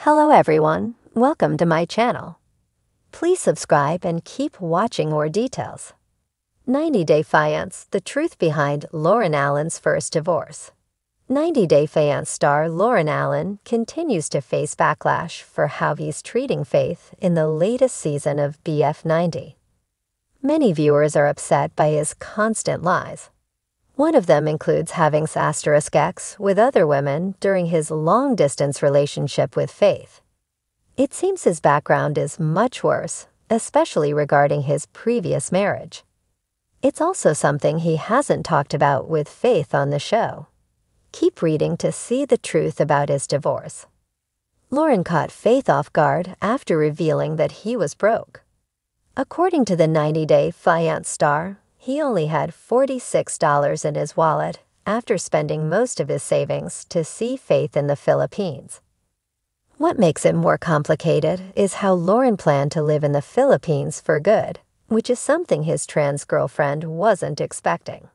Hello everyone, welcome to my channel. Please subscribe and keep watching more details. 90 Day Fiancé, the truth behind Loren Allen's first divorce. 90 Day Fiancé star Loren Allen continues to face backlash for how he's treating Faith in the latest season of BF90. Many viewers are upset by his constant lies. One of them includes having *X with other women during his long-distance relationship with Faith. It seems his background is much worse, especially regarding his previous marriage. It's also something he hasn't talked about with Faith on the show. Keep reading to see the truth about his divorce. Loren caught Faith off guard after revealing that he was broke. According to the 90 Day Fiancé star, he only had $46 in his wallet after spending most of his savings to see Faith in the Philippines. What makes it more complicated is how Loren planned to live in the Philippines for good, which is something his trans girlfriend wasn't expecting.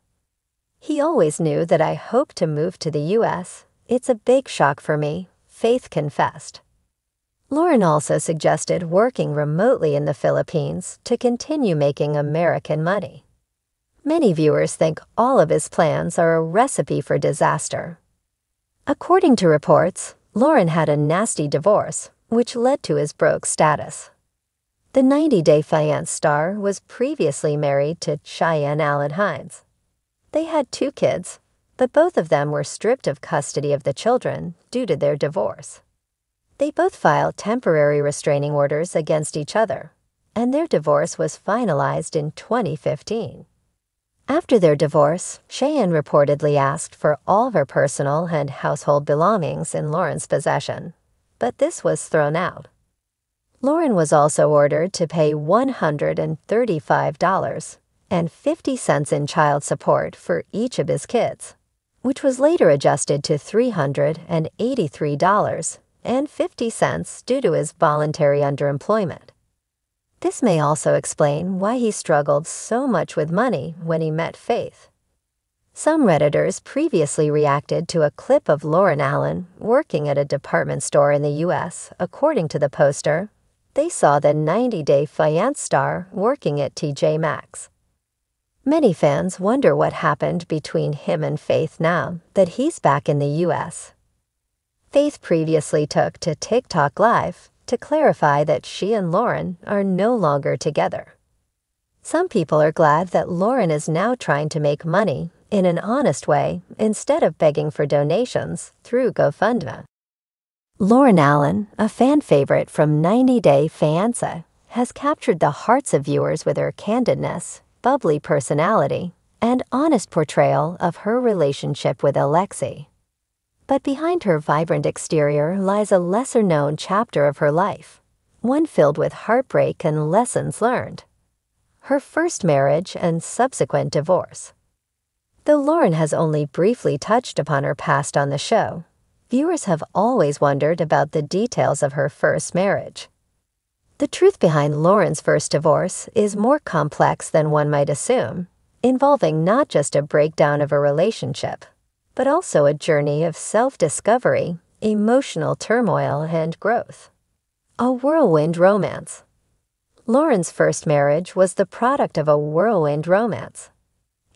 He always knew that I hope to move to the US. It's a big shock for me, Faith confessed. Loren also suggested working remotely in the Philippines to continue making American money. Many viewers think all of his plans are a recipe for disaster. According to reports, Loren had a nasty divorce, which led to his broke status. The 90 Day Fiancé star was previously married to Cheyenne Allen Hines. They had 2 kids, but both of them were stripped of custody of the children due to their divorce. They both filed temporary restraining orders against each other, and their divorce was finalized in 2015. After their divorce, Cheyenne reportedly asked for all of her personal and household belongings in Loren's possession, but this was thrown out. Loren was also ordered to pay $135.50 in child support for each of his kids, which was later adjusted to $383.50 due to his voluntary underemployment. This may also explain why he struggled so much with money when he met Faith. Some Redditors previously reacted to a clip of Loren Allen working at a department store in the US. According to the poster, they saw the 90 Day Fiancé star working at TJ Maxx. Many fans wonder what happened between him and Faith now that he's back in the US. Faith previously took to TikTok Live to clarify that she and Loren are no longer together. Some people are glad that Loren is now trying to make money in an honest way instead of begging for donations through GoFundMe. Loren Allen, a fan favorite from 90 Day Fiancé, has captured the hearts of viewers with her candidness, bubbly personality, and honest portrayal of her relationship with Alexei. But behind her vibrant exterior lies a lesser-known chapter of her life, one filled with heartbreak and lessons learned. Her first marriage and subsequent divorce. Though Loren has only briefly touched upon her past on the show, viewers have always wondered about the details of her first marriage. The truth behind Loren's first divorce is more complex than one might assume, involving not just a breakdown of a relationship, but also a journey of self-discovery, emotional turmoil, and growth. A whirlwind romance. Loren's first marriage was the product of a whirlwind romance.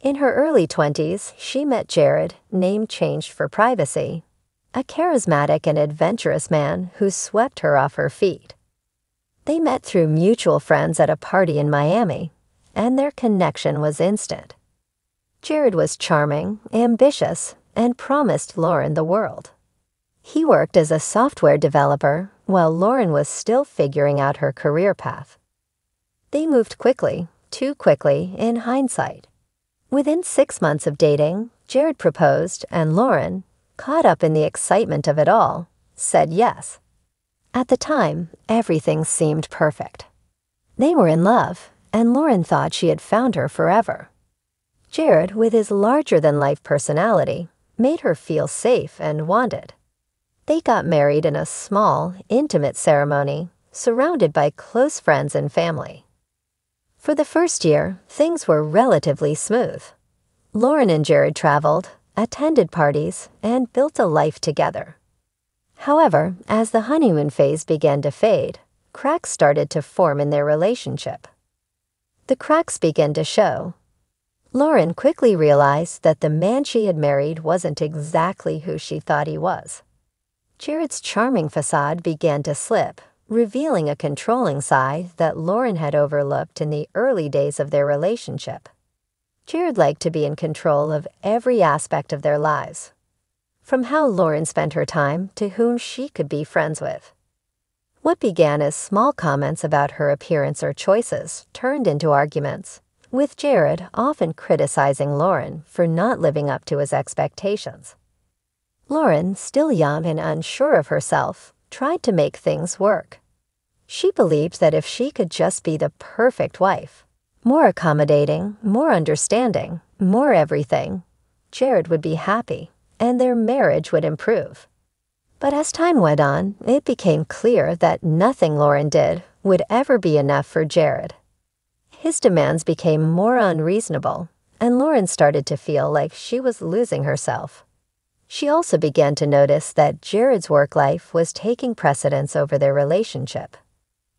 In her early 20s, she met Jared, name changed for privacy, a charismatic and adventurous man who swept her off her feet. They met through mutual friends at a party in Miami, and their connection was instant. Jared was charming, ambitious, and promised Loren the world. He worked as a software developer while Loren was still figuring out her career path. They moved quickly, too quickly in hindsight. Within 6 months of dating, Jared proposed and Loren, caught up in the excitement of it all, said yes. At the time, everything seemed perfect. They were in love, and Loren thought she had found her forever. Jared, with his larger-than-life personality, made her feel safe and wanted. They got married in a small, intimate ceremony, surrounded by close friends and family. For the first year, things were relatively smooth. Loren and Jared traveled, attended parties, and built a life together. However, as the honeymoon phase began to fade, cracks started to form in their relationship. The cracks began to show. Loren quickly realized that the man she had married wasn't exactly who she thought he was. Jared's charming facade began to slip, revealing a controlling side that Loren had overlooked in the early days of their relationship. Jared liked to be in control of every aspect of their lives, from how Loren spent her time to whom she could be friends with. What began as small comments about her appearance or choices turned into arguments, with Jared often criticizing Loren for not living up to his expectations. Loren, still young and unsure of herself, tried to make things work. She believed that if she could just be the perfect wife, more accommodating, more understanding, more everything, Jared would be happy, and their marriage would improve. But as time went on, it became clear that nothing Loren did would ever be enough for Jared. His demands became more unreasonable, and Loren started to feel like she was losing herself. She also began to notice that Jared's work life was taking precedence over their relationship.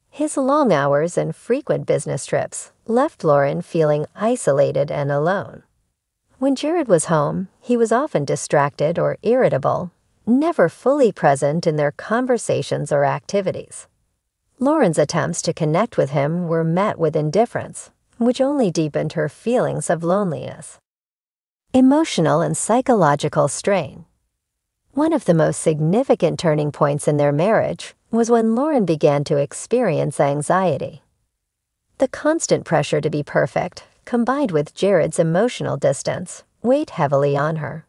His long hours and frequent business trips left Loren feeling isolated and alone. When Jared was home, he was often distracted or irritable, never fully present in their conversations or activities. Loren's attempts to connect with him were met with indifference, which only deepened her feelings of loneliness. Emotional and psychological strain. One of the most significant turning points in their marriage was when Loren began to experience anxiety. The constant pressure to be perfect, combined with Jared's emotional distance, weighed heavily on her.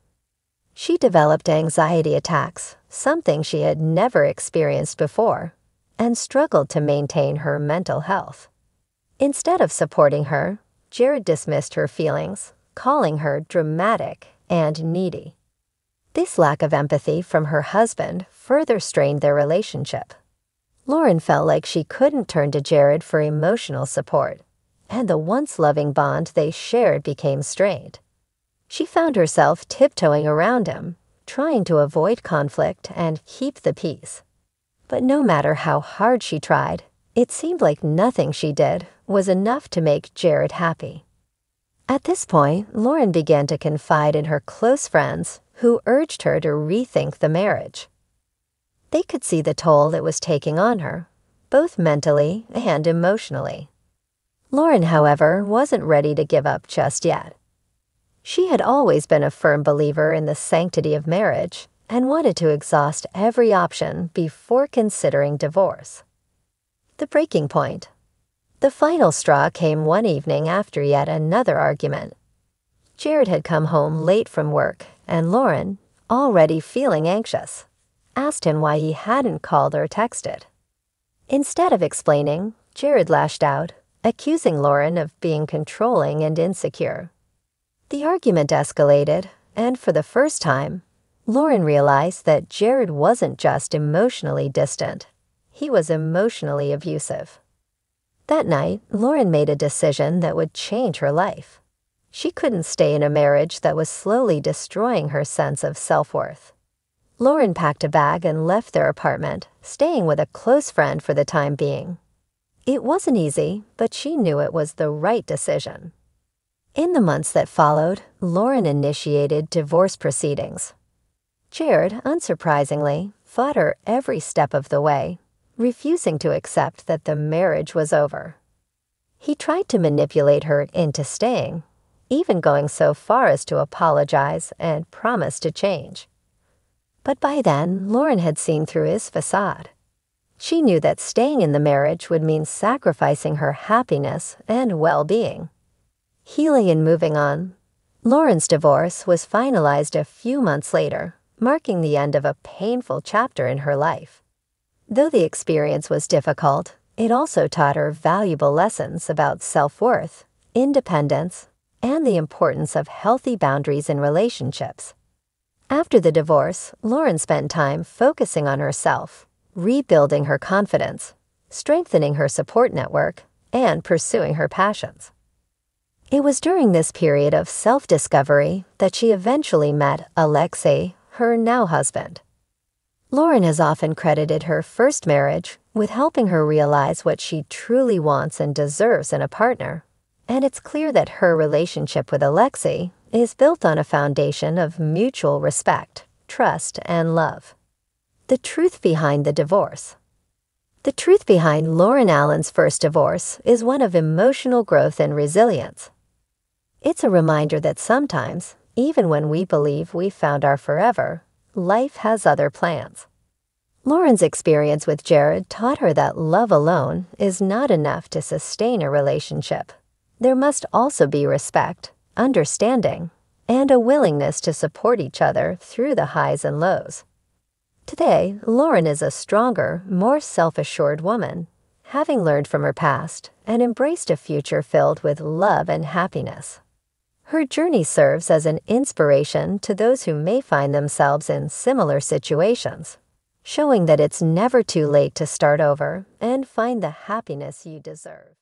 She developed anxiety attacks, something she had never experienced before, and struggled to maintain her mental health. Instead of supporting her, Jared dismissed her feelings, calling her dramatic and needy. This lack of empathy from her husband further strained their relationship. Loren felt like she couldn't turn to Jared for emotional support, and the once loving bond they shared became strained. She found herself tiptoeing around him, trying to avoid conflict and keep the peace. But no matter how hard she tried, it seemed like nothing she did was enough to make Jared happy. At this point, Loren began to confide in her close friends, who urged her to rethink the marriage. They could see the toll it was taking on her, both mentally and emotionally. Loren, however, wasn't ready to give up just yet. She had always been a firm believer in the sanctity of marriage and wanted to exhaust every option before considering divorce. The breaking point. The final straw came one evening after yet another argument. Jared had come home late from work, and Loren, already feeling anxious, asked him why he hadn't called or texted. Instead of explaining, Jared lashed out, accusing Loren of being controlling and insecure. The argument escalated, and for the first time, Loren realized that Jared wasn't just emotionally distant, he was emotionally abusive. That night, Loren made a decision that would change her life. She couldn't stay in a marriage that was slowly destroying her sense of self-worth. Loren packed a bag and left their apartment, staying with a close friend for the time being. It wasn't easy, but she knew it was the right decision. In the months that followed, Loren initiated divorce proceedings. Jared, unsurprisingly, fought her every step of the way, refusing to accept that the marriage was over. He tried to manipulate her into staying, even going so far as to apologize and promise to change. But by then, Loren had seen through his facade. She knew that staying in the marriage would mean sacrificing her happiness and well-being. Healing and moving on, Loren's divorce was finalized a few months later, marking the end of a painful chapter in her life. Though the experience was difficult, it also taught her valuable lessons about self-worth, independence, and the importance of healthy boundaries in relationships. After the divorce, Loren spent time focusing on herself, rebuilding her confidence, strengthening her support network, and pursuing her passions. It was during this period of self-discovery that she eventually met Alexei, her now husband. Loren has often credited her first marriage with helping her realize what she truly wants and deserves in a partner. And it's clear that her relationship with Alexei is built on a foundation of mutual respect, trust, and love. The truth behind the divorce. The truth behind Loren Allen's first divorce is one of emotional growth and resilience. It's a reminder that sometimes, even when we believe we've found our forever, life has other plans. Loren's experience with Jared taught her that love alone is not enough to sustain a relationship. There must also be respect, understanding, and a willingness to support each other through the highs and lows. Today, Loren is a stronger, more self-assured woman, having learned from her past and embraced a future filled with love and happiness. Her journey serves as an inspiration to those who may find themselves in similar situations, showing that it's never too late to start over and find the happiness you deserve.